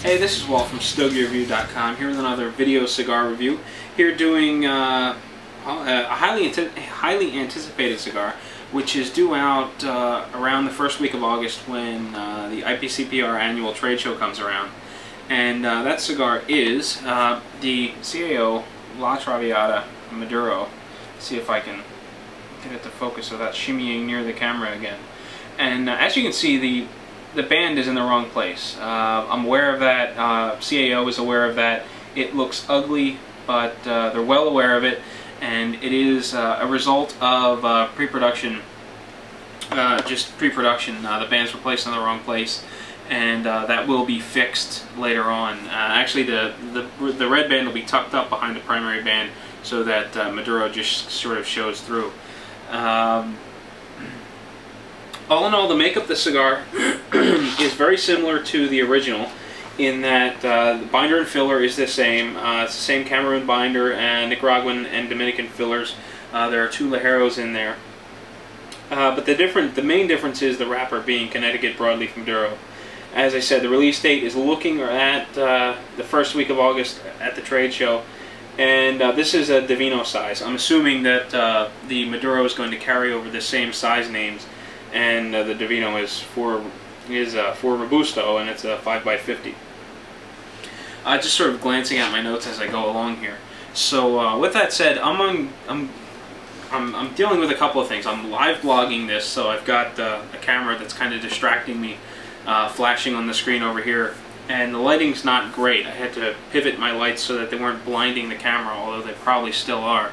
Hey, this is Walt from StogieReview.com here with another video cigar review. Here doing a highly anticipated cigar, which is due out around the first week of August when the IPCPR annual trade show comes around. And that cigar is the CAO La Traviata Maduro. See if I can get it to focus without shimmying near the camera again. And as you can see, the band is in the wrong place. I'm aware of that. CAO is aware of that. It looks ugly, but they're well aware of it, and it is a result of pre-production. Just pre-production. The band's were placed in the wrong place, and that will be fixed later on. Actually, the red band will be tucked up behind the primary band so that Maduro just sort of shows through. All in all, the makeup of the cigar is very similar to the original in that the binder and filler is the same. It's the same Cameroon binder and Nicaraguan and Dominican fillers. There are 2 Ligeros in there. But the main difference is the wrapper being Connecticut Broadleaf Maduro. As I said, the release date is looking at the first week of August at the trade show. And this is a Divino size. I'm assuming that the Maduro is going to carry over the same size names. And the Divino is for Robusto, and it's a 5x50. Just sort of glancing at my notes as I go along here. So with that said, I'm dealing with a couple of things. I'm live blogging this, so I've got a camera that's kind of distracting me, flashing on the screen over here, and the lighting's not great. I had to pivot my lights so that they weren't blinding the camera, although they probably still are.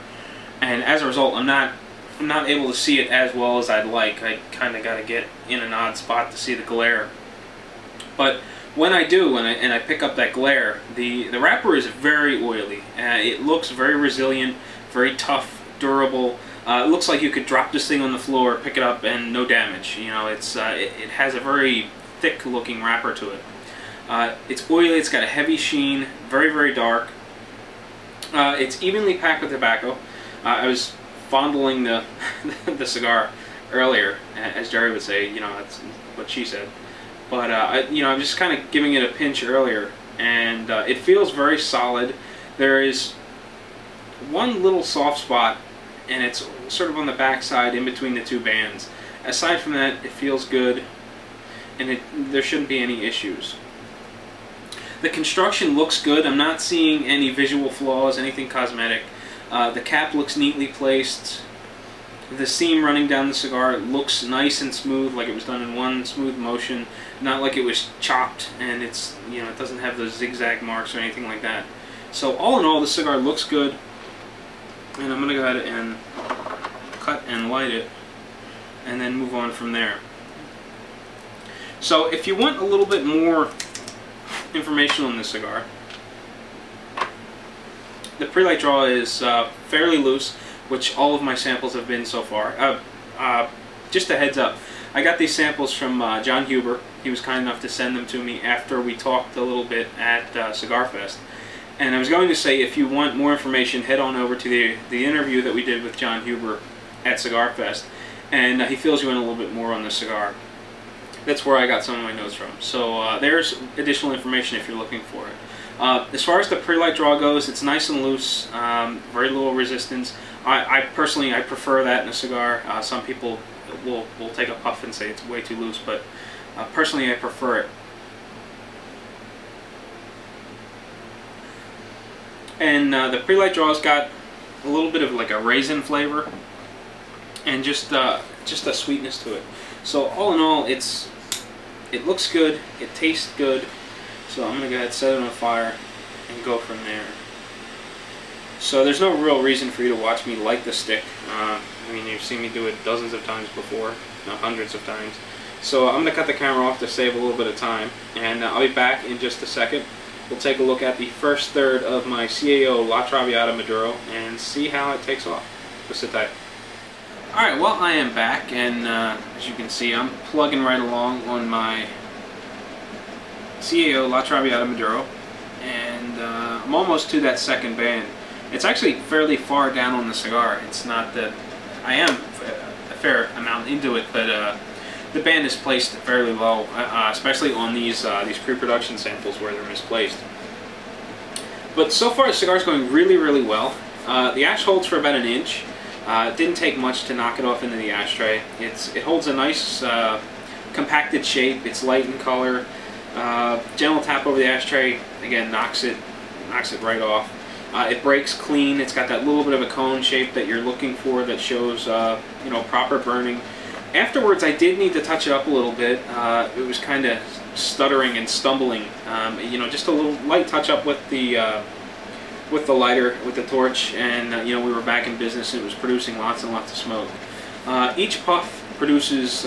And as a result, I'm not able to see it as well as I'd like. I kind of got to get in an odd spot to see the glare. But when I do, and I pick up that glare, the wrapper is very oily. It looks very resilient, very tough, durable. It looks like you could drop this thing on the floor, pick it up, and no damage. You know, it has a very thick-looking wrapper to it. It's oily. It's got a heavy sheen, very, very dark. It's evenly packed with tobacco. I was fondling the cigar earlier, as Jerry would say, you know, that's what she said. But you know, I'm just kind of giving it a pinch earlier, and it feels very solid. There is one little soft spot, and it's sort of on the back side in between the 2 bands. Aside from that, it feels good, and there shouldn't be any issues. The construction looks good. I'm not seeing any visual flaws, anything cosmetic. The cap looks neatly placed. The seam running down the cigar looks nice and smooth, like it was done in one smooth motion, not like it was chopped, and it's, you know, it doesn't have those zigzag marks or anything like that. So all in all, the cigar looks good, and I'm going to go ahead and cut and light it, and then move on from there. So if you want a little bit more information on this cigar, the pre-light draw is fairly loose, which all of my samples have been so far. Just a heads up, I got these samples from John Huber. He was kind enough to send them to me after we talked a little bit at Cigar Fest. And I was going to say, if you want more information, head on over to the interview that we did with John Huber at Cigar Fest, and he fills you in a little bit more on the cigar. That's where I got some of my notes from. So there's additional information if you're looking for it. As far as the pre-light draw goes, it's nice and loose, very little resistance. I personally prefer that in a cigar. Some people will take a puff and say it's way too loose, but personally I prefer it. And the pre-light draw's got a little bit of like a raisin flavor, and just a sweetness to it. So all in all, it looks good, it tastes good. So I'm gonna go ahead and set it on fire and go from there. So there's no real reason for you to watch me light the stick. I mean, you've seen me do it dozens of times before, hundreds of times. So I'm going to cut the camera off to save a little bit of time, and I'll be back in just a second. We'll take a look at the first third of my CAO La Traviata Maduro and see how it takes off. So sit tight. Alright, well, I am back, and as you can see, I'm plugging right along on my CAO La Traviata Maduro, and I'm almost to that second band. It's actually fairly far down on the cigar. It's not that I am a fair amount into it, but the band is placed fairly low, especially on these pre-production samples where they're misplaced. But so far the cigar is going really, really well. The ash holds for about an inch. It didn't take much to knock it off into the ashtray. It holds a nice compacted shape. It's light in color. Gentle tap over the ashtray, again, knocks it right off. It breaks clean. It's got that little bit of a cone shape that you're looking for that shows you know, proper burning. Afterwards, I did need to touch it up a little bit. It was kind of stuttering and stumbling. You know, just a little light touch up with the lighter, with the torch, and you know, we were back in business and it was producing lots and lots of smoke. Each puff produces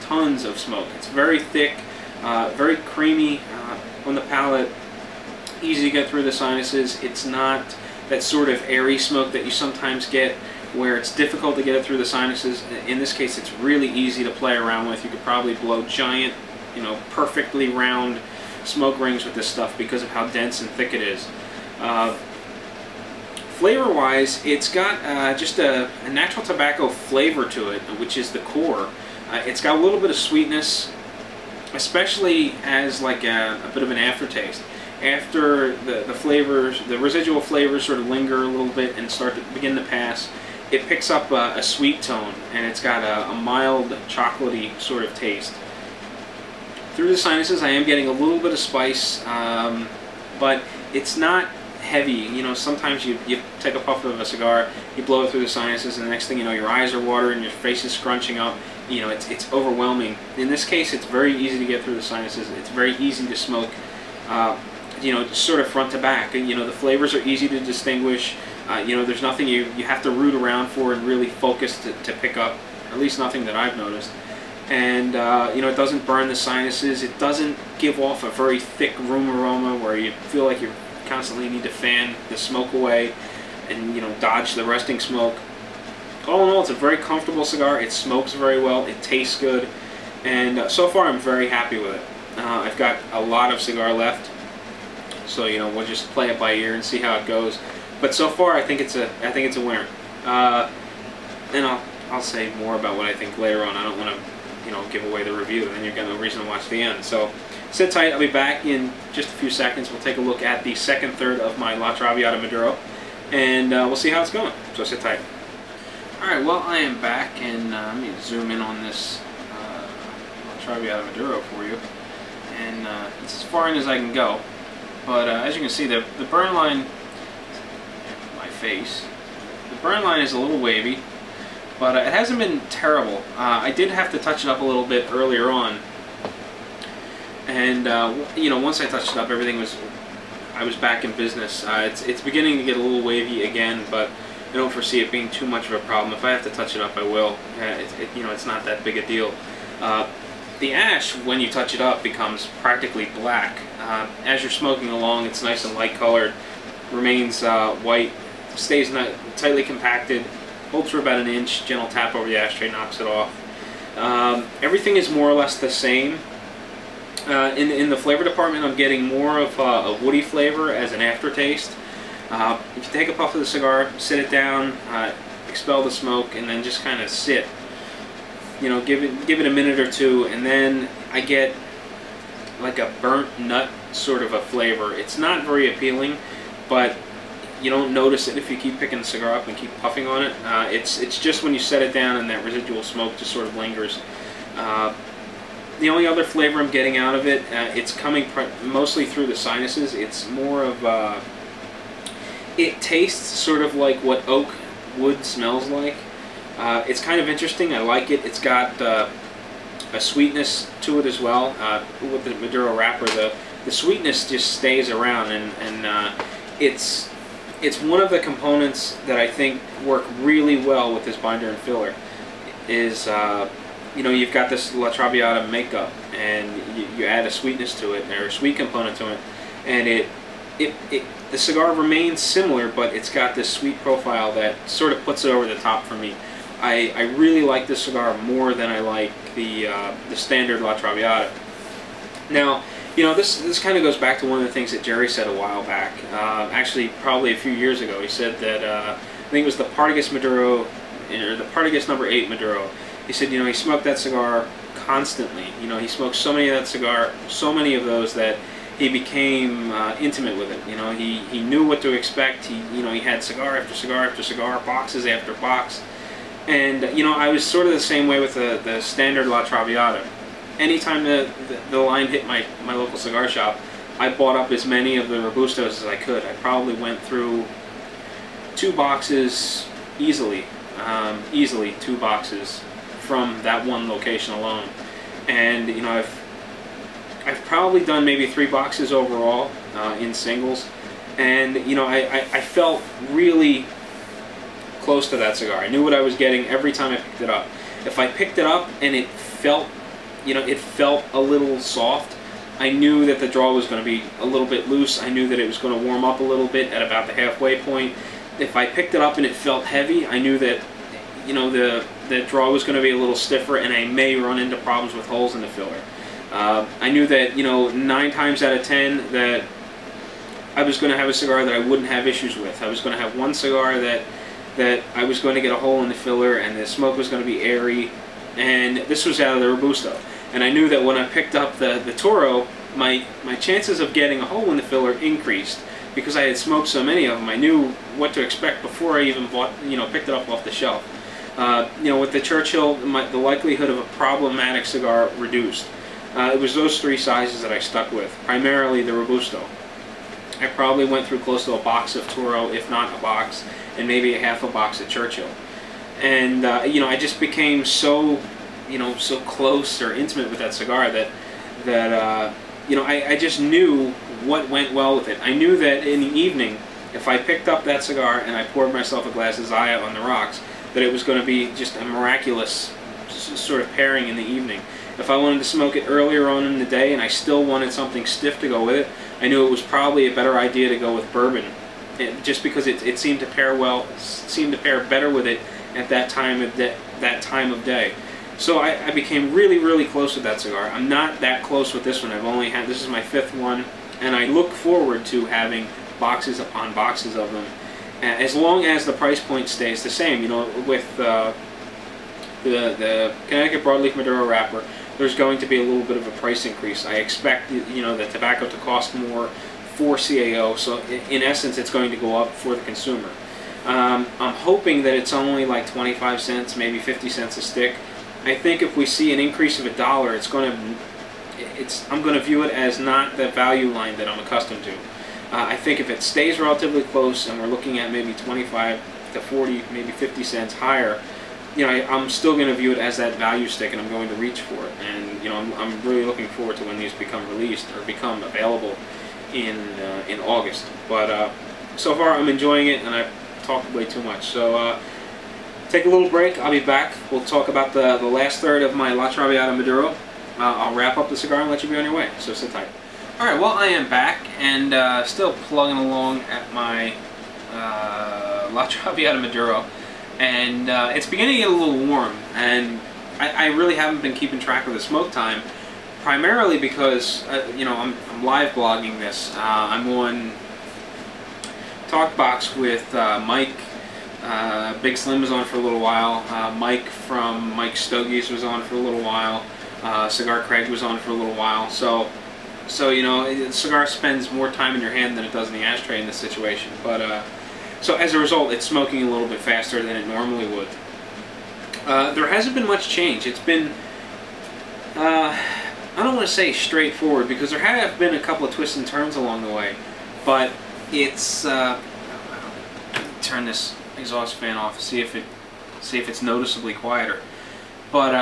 tons of smoke. It's very thick, very creamy on the palate, easy to get through the sinuses. It's not that sort of airy smoke that you sometimes get where it's difficult to get it through the sinuses. In this case, it's really easy to play around with. You could probably blow giant, you know, perfectly round smoke rings with this stuff because of how dense and thick it is. Flavor-wise, it's got just a natural tobacco flavor to it, which is the core. It's got a little bit of sweetness, especially as like a bit of an aftertaste. After the flavors, the residual flavors sort of linger a little bit and start to begin to pass, it picks up a sweet tone, and it's got a mild chocolatey sort of taste. Through the sinuses, I am getting a little bit of spice, but it's not heavy. You know, sometimes you take a puff of a cigar, you blow it through the sinuses, and the next thing you know, your eyes are watering, your face is scrunching up. You know, it's overwhelming. In this case, it's very easy to get through the sinuses. It's very easy to smoke. You know, sort of front to back. You know, the flavors are easy to distinguish. You know, there's nothing you have to root around for and really focus to pick up, at least nothing that I've noticed. And, you know, it doesn't burn the sinuses. It doesn't give off a very thick room aroma where you feel like you constantly need to fan the smoke away and, you know, dodge the resting smoke. All in all, it's a very comfortable cigar. It smokes very well. It tastes good. And so far, I'm very happy with it. I've got a lot of cigar left. So, you know, we'll just play it by ear and see how it goes. But so far, I think it's a winner. And I'll say more about what I think later on. I don't want to, you know, give away the review, and then you've got no reason to watch the end. So sit tight. I'll be back in just a few seconds. We'll take a look at the second third of my La Traviata Maduro, and we'll see how it's going. So sit tight. All right. Well, I am back, and let me zoom in on this La Traviata Maduro for you, and it's as far in as I can go. But as you can see, the burn line, my face, the burn line is a little wavy, but it hasn't been terrible. I did have to touch it up a little bit earlier on, and you know, once I touched it up, I was back in business. It's beginning to get a little wavy again, but I don't foresee it being too much of a problem. If I have to touch it up, I will. You know, it's not that big a deal. The ash, when you touch it up, becomes practically black. As you're smoking along, it's nice and light colored, remains white, stays tightly compacted, holds for about an inch, gentle tap over the ashtray knocks it off. Everything is more or less the same. In the flavor department, I'm getting more of a woody flavor as an aftertaste. If you take a puff of the cigar, sit it down, expel the smoke, and then just kind of sit. You know, give it a minute or two, and then I get like a burnt nut sort of a flavor. It's not very appealing, but you don't notice it if you keep picking the cigar up and keep puffing on it. It's just when you set it down and that residual smoke just sort of lingers. The only other flavor I'm getting out of it, it's coming mostly through the sinuses. It's more of it tastes sort of like what oak wood smells like. It's kind of interesting. I like it. It's got a sweetness to it as well. With the Maduro wrapper, the sweetness just stays around, and it's it's one of the components that I think work really well with this binder and filler. Is you know, you've got this La Traviata makeup, and you add a sweetness to it, or a sweet component to it, and the cigar remains similar, but it's got this sweet profile that sort of puts it over the top for me. I really like this cigar more than I like the standard La Traviata. Now, you know, this kind of goes back to one of the things that Jerry said a while back. Actually, probably a few years ago, he said that I think it was the Partagas Maduro, or the Partagas No. 8 Maduro. He said, you know, he smoked that cigar constantly. You know, he smoked so many of that cigar, so many of those, that he became intimate with it. You know, he knew what to expect. You know, he had cigar after cigar after cigar, boxes after box. And, you know, I was sort of the same way with the standard La Traviata. Anytime the line hit my local cigar shop, I bought up as many of the Robustos as I could. I probably went through 2 boxes easily. Easily 2 boxes from that one location alone. And, you know, I've probably done maybe 3 boxes overall in singles. And, you know, I felt really close to that cigar. I knew what I was getting every time I picked it up. If I picked it up and it felt, you know, it felt a little soft, I knew that the draw was going to be a little bit loose. I knew that it was going to warm up a little bit at about the halfway point. If I picked it up and it felt heavy, I knew that, you know, the draw was going to be a little stiffer, and I may run into problems with holes in the filler. I knew that, you know, 9 times out of 10 that I was going to have a cigar that I wouldn't have issues with. I was going to have one cigar that I was going to get a hole in the filler, and the smoke was going to be airy, and this was out of the Robusto. And I knew that when I picked up the Toro, my chances of getting a hole in the filler increased, because I had smoked so many of them. I knew what to expect before I even picked it up off the shelf. You know, with the Churchill, the likelihood of a problematic cigar reduced. It was those 3 sizes that I stuck with, primarily the Robusto. I probably went through close to a box of Toro, if not a box, and maybe a half a box of Churchill. And you know, I just became so, you know, so close or intimate with that cigar that you know, I just knew what went well with it. I knew that in the evening, if I picked up that cigar and I poured myself a glass of Zaya on the rocks, that it was going to be just a miraculous sort of pairing in the evening. If I wanted to smoke it earlier on in the day and I still wanted something stiff to go with it, I knew it was probably a better idea to go with bourbon, just because it seemed to pair better with it at that time of day. So I became really, really close with that cigar. I'm not that close with this one. This is my 5th one, and I look forward to having boxes upon boxes of them, as long as the price point stays the same. You know, with the Connecticut Broadleaf Maduro wrapper, there's going to be a little bit of a price increase. I expect, you know, the tobacco to cost more for CAO, so in essence it's going to go up for the consumer. I'm hoping that it's only like 25 cents, maybe 50 cents a stick. I think if we see an increase of $1, I'm going to view it as not the value line that I'm accustomed to. I think if it stays relatively close and we're looking at maybe 25 to 40, maybe 50 cents higher, you know, I'm still going to view it as that value stick, and I'm going to reach for it. And, you know, I'm really looking forward to when these become released or become available in August. But so far I'm enjoying it, and I've talked way too much. So take a little break. I'll be back. We'll talk about the last third of my La Traviata Maduro. I'll wrap up the cigar and let you be on your way. So sit tight. Alright, well, I am back, and still plugging along at my La Traviata Maduro. And it's beginning to get a little warm, and I really haven't been keeping track of the smoke time, primarily because you know, I'm live blogging this. I'm on TalkBox with Mike. Big Slim was on for a little while. Mike from Mike Stogie's was on for a little while. Cigar Craig was on for a little while. So you know, the cigar spends more time in your hand than it does in the ashtray in this situation. But so as a result, it's smoking a little bit faster than it normally would. There hasn't been much change. It's been, I don't want to say straightforward, because there have been a couple of twists and turns along the way, but it's, turn this exhaust fan off, see if it's noticeably quieter. But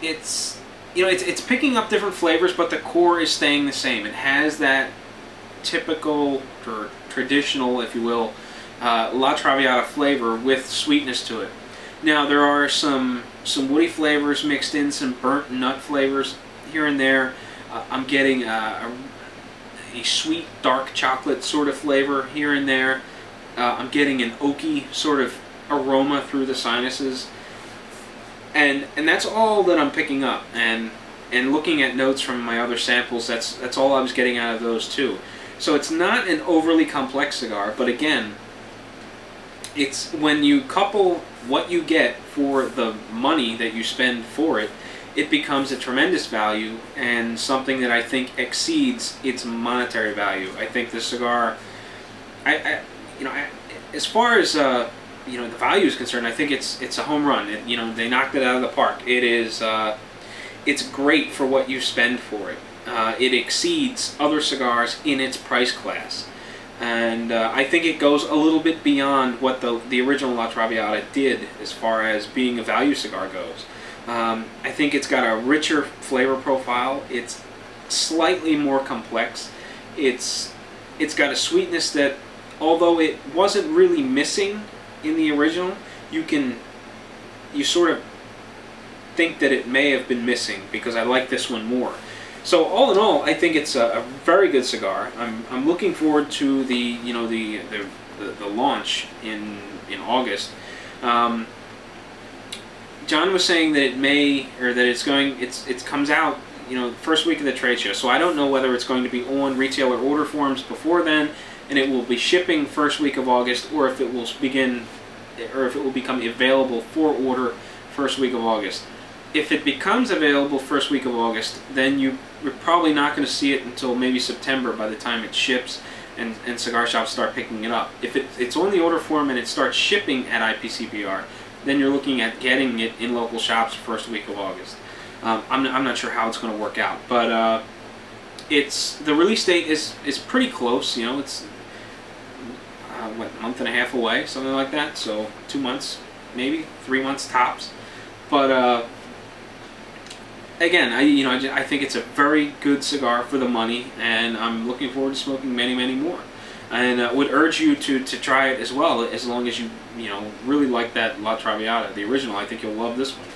it's, you know, it's picking up different flavors, but the core is staying the same. It has that typical, or traditional, if you will, La Traviata flavor with sweetness to it. Now there are some woody flavors mixed in, some burnt nut flavors here and there. I'm getting a sweet dark chocolate sort of flavor here and there. I'm getting an oaky sort of aroma through the sinuses, and that's all that I'm picking up. And looking at notes from my other samples, that's all I was getting out of those too. So it's not an overly complex cigar, but again, it's when you couple what you get for the money that you spend for it, it becomes a tremendous value and something that I think exceeds its monetary value. I think the cigar, as far as the value is concerned, I think it's a home run. They knocked it out of the park. It is it's great for what you spend for it. It exceeds other cigars in its price class. And I think it goes a little bit beyond what the original La Traviata did as far as being a value cigar goes. I think it's got a richer flavor profile. It's slightly more complex. It's got a sweetness that, although it wasn't really missing in the original, you sort of think that it may have been missing, because I like this one more. So all in all, I think it's a very good cigar. I'm looking forward to the launch in August. John was saying that it comes out first week of the trade show. So I don't know whether it's going to be on retailer order forms before then, and it will be shipping first week of August, or if it will become available for order first week of August. If it becomes available first week of August, then you're probably not going to see it until maybe September by the time it ships and cigar shops start picking it up. If it's on the order form and it starts shipping at IPCPR, then you're looking at getting it in local shops first week of August. I'm not sure how it's going to work out, but the release date is pretty close. It's what, a month and a half away, something like that. So 2 months, maybe 3 months tops. But again, I think it's a very good cigar for the money, and I'm looking forward to smoking many, many more. And would urge you to try it as well, as long as you really like that La Traviata, the original. I think you'll love this one.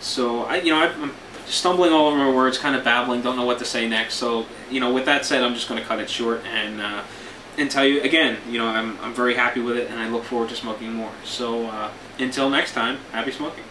So I'm stumbling all over my words, kind of babbling, don't know what to say next. So with that said, I'm just going to cut it short and tell you again, I'm very happy with it, and I look forward to smoking more. So until next time, happy smoking.